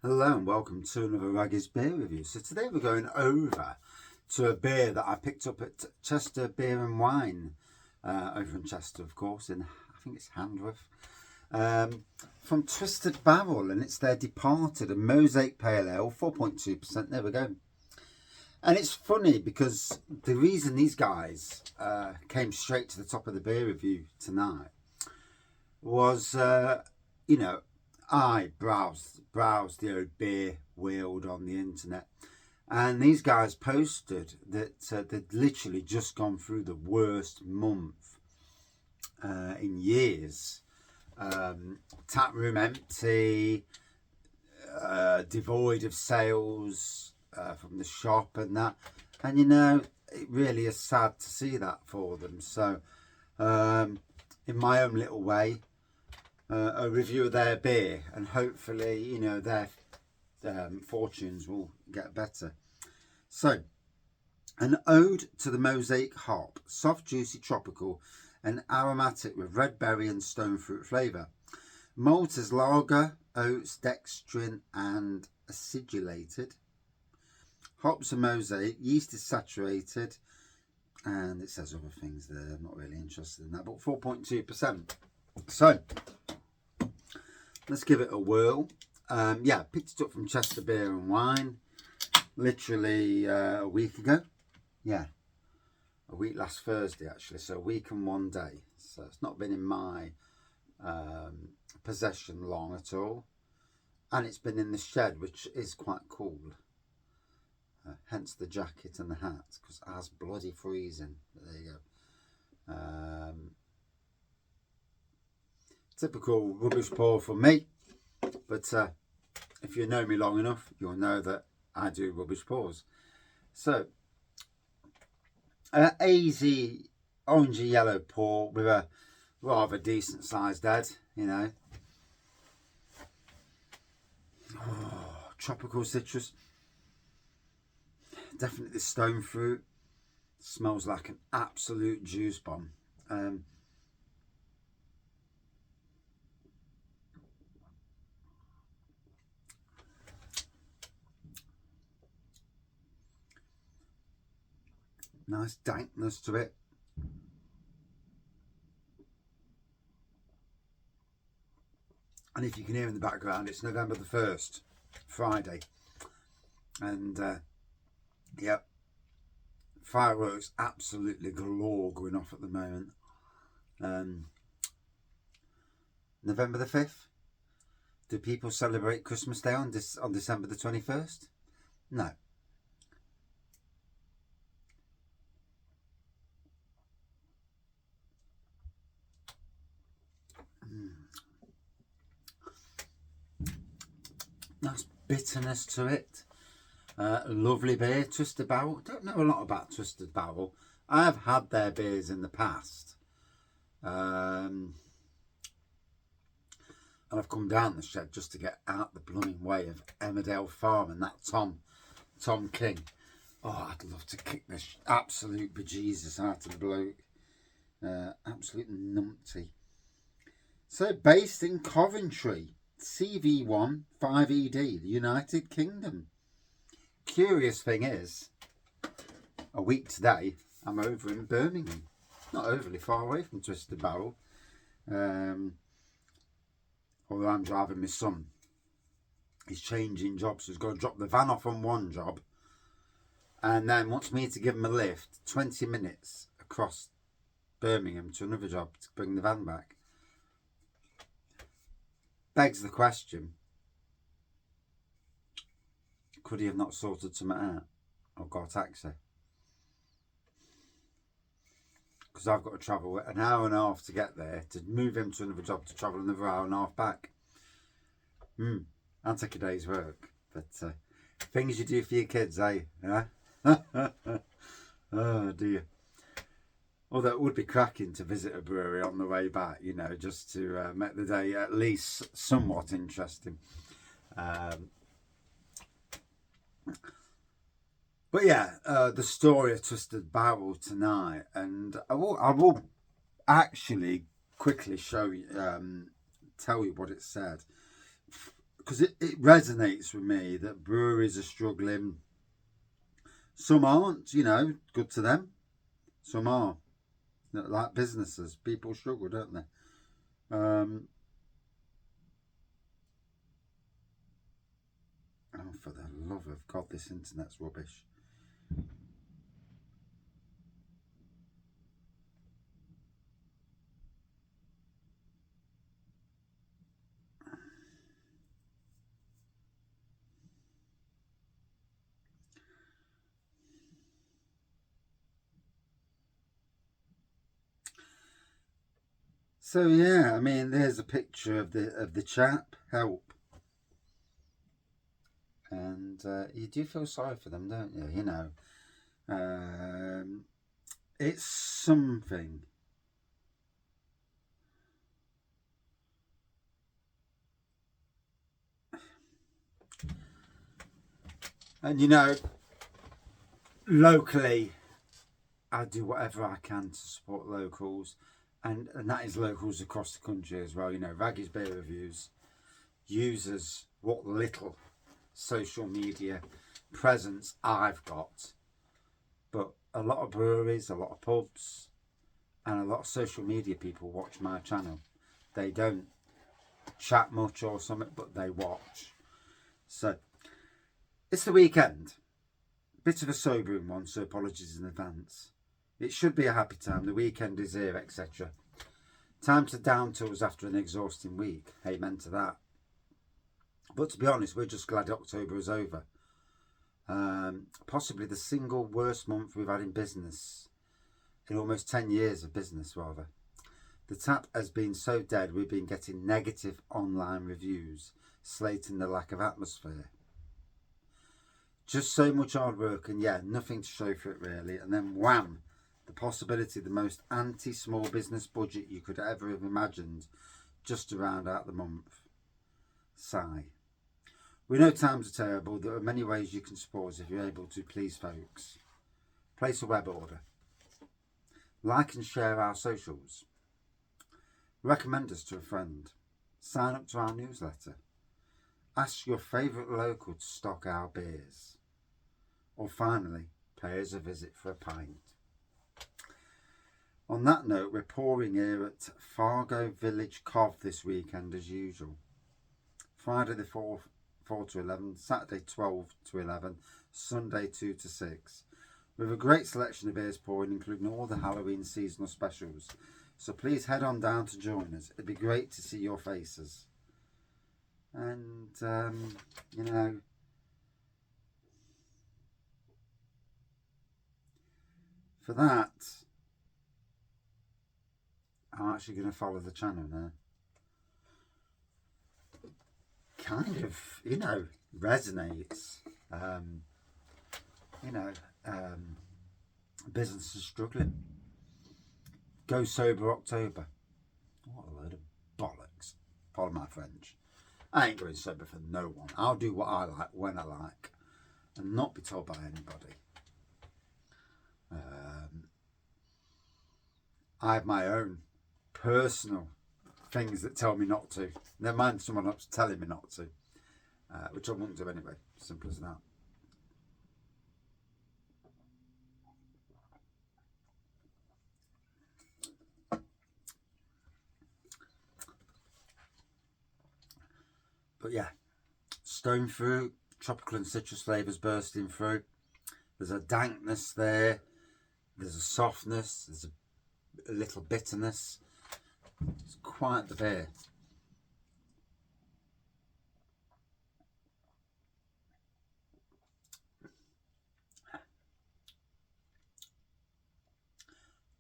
Hello and welcome to another Raggy's Beer Review. So today we're going over to a beer that I picked up at Chester Beer and Wine, over in Chester of course, I think it's Handworth, from Twisted Barrel, and it's their Departed, a Mosaic Pale Ale, 4.2%, there we go. And it's funny because the reason these guys came straight to the top of the beer review tonight was, I browsed the old beer world on the internet, and these guys posted that they'd literally just gone through the worst month in years. Tap room empty, devoid of sales from the shop and that. And it really is sad to see that for them. So in my own little way, a review of their beer, and hopefully their fortunes will get better. So, an ode to the Mosaic hop, soft, juicy, tropical and aromatic with red berry and stone fruit flavour. Malt is lager, oats, dextrin and acidulated. Hops are Mosaic, yeast is saturated, and it says other things there. I'm not really interested in that, but 4.2%. So let's give it a whirl. Picked it up from Chester Beer and Wine literally a week ago. Yeah, a week last Thursday actually, so a week and 1 day. So it's not been in my possession long at all, and it's been in the shed, which is quite cool. Hence the jacket and the hat, because it has bloody freezing. But there you go. Typical rubbish pour from me, but if you know me long enough, you'll know that I do rubbish pours. So, an easy orangey yellow pour with a rather decent sized head, tropical citrus, definitely stone fruit, smells like an absolute juice bomb. Nice dankness to it. And if you can hear in the background, it's November the 1st, Friday. And fireworks absolutely galore going off at the moment. November the 5th. Do people celebrate Christmas Day on December the 21st? No. Nice bitterness to it. Lovely beer. Twisted Barrel. Don't know a lot about Twisted Barrel. I have had their beers in the past. And I've come down the shed just to get out the blooming way of Emmerdale Farm and that Tom King. Oh, I'd love to kick this absolute bejesus out of the bloke. Absolute numpty. So, based in Coventry, CV1 5ED, the United Kingdom. Curious thing is, a week today, I'm over in Birmingham. Not overly far away from Twisted Barrel. Although I'm driving my son. He's changing jobs, so he's got to drop the van off on one job and then wants me to give him a lift 20 minutes across Birmingham to another job to bring the van back. Begs the question, could he have not sorted something out or got a taxi? Because I've got to travel an hour and a half to get there, to move him to another job, to travel another hour and a half back. I'll take a day's work. But things you do for your kids, eh? Yeah? Oh dear. Although it would be cracking to visit a brewery on the way back, just to make the day at least somewhat interesting. But yeah, the story of Twisted Barrel tonight, and I will actually quickly show you, tell you what it said, because it resonates with me that breweries are struggling. Some aren't, you know, good to them. Some are. Like businesses, people struggle, don't they? Oh, for the love of God, this internet's rubbish. So yeah, I mean, there's a picture of the chap. Help, and you do feel sorry for them, don't you? You know, it's something. And you know, locally, I do whatever I can to support locals, and that is locals across the country as well. You know, Raggy's Beer Reviews uses what little social media presence I've got, but a lot of breweries, a lot of pubs, and a lot of social media people watch my channel. They don't chat much or something, but they watch. So it's the weekend. Bit of a sobering one, so apologies in advance. It should be a happy time. The weekend is here, etc. Time to down tools after an exhausting week. Amen to that. But to be honest, we're just glad October is over. Possibly the single worst month we've had in business. In almost 10 years of business, rather. The tap has been so dead, we've been getting negative online reviews, slating the lack of atmosphere. Just so much hard work and yeah, nothing to show for it really. And then wham, the possibility of the most anti-small business budget you could ever have imagined just to round out the month. Sigh. We know times are terrible. There are many ways you can support us if you're able to, please folks. Place a web order. Like and share our socials. Recommend us to a friend. Sign up to our newsletter. Ask your favourite local to stock our beers. Or finally, pay us a visit for a pint. On that note, we're pouring here at Fargo Village Cov this weekend as usual. Friday the 4 to 11, Saturday 12 to 11, Sunday 2 to 6. We have a great selection of beers pouring, including all the Halloween seasonal specials. So please head on down to join us. It'd be great to see your faces. And, you know, for that, I'm actually going to follow the channel now. Kind of, you know, resonates. You know, business is struggling. Go sober October. What a load of bollocks. Pardon my French. I ain't going sober for no one. I'll do what I like when I like and not be told by anybody. I have my own personal things that tell me not to. Never mind someone else telling me not to, which I won't do anyway. Simple as that. But yeah, stone fruit, tropical and citrus flavours bursting through. There's a dankness there. There's a softness. There's a little bitterness. It's quite the beer.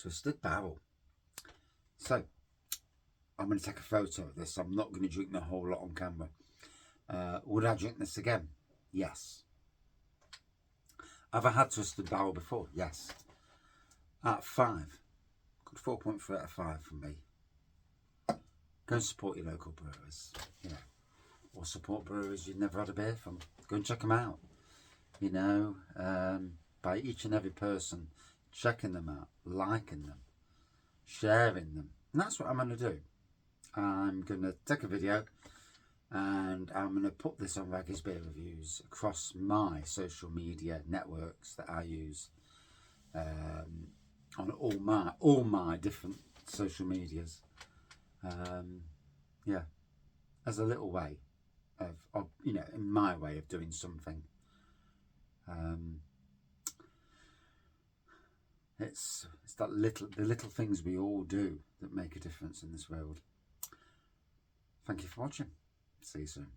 Twisted barrel. So, I'm going to take a photo of this. I'm not going to drink the whole lot on camera. Would I drink this again? Yes. Have I had twisted barrel before? Yes. At 5. Good 4.3 out of 5 from me. Go and support your local brewers. You know, or support brewers you've never had a beer from. Go and check them out. You know, by each and every person checking them out, liking them, sharing them. And that's what I'm going to do. I'm going to take a video, and I'm going to put this on Reggae's Beer Reviews across my social media networks that I use, on all my different social medias. Yeah, as a little way of in my way of doing something. It's the little things we all do that make a difference in this world. Thank you for watching. See you soon.